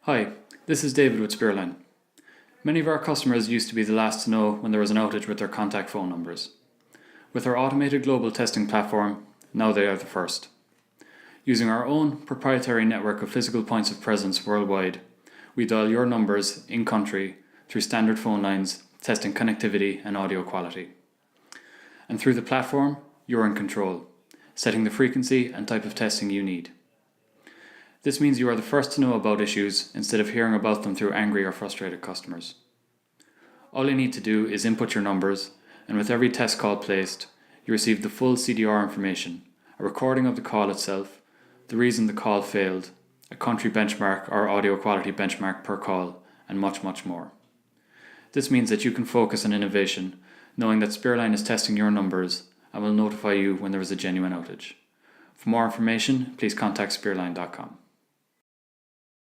Hi, this is David with Spearline. Many of our customers used to be the last to know when there was an outage with their contact phone numbers. With our automated global testing platform, now they are the first. Using our own proprietary network of physical points of presence worldwide, we dial your numbers in country through standard phone lines, testing connectivity and audio quality. And through the platform, you're in control, setting the frequency and type of testing you need. This means you are the first to know about issues instead of hearing about them through angry or frustrated customers. All you need to do is input your numbers, and with every test call placed, you receive the full CDR information, a recording of the call itself, the reason the call failed, a country benchmark or audio quality benchmark per call, and much, much more. This means that you can focus on innovation, knowing that Spearline is testing your numbers and will notify you when there is a genuine outage. For more information, please contact spearline.com.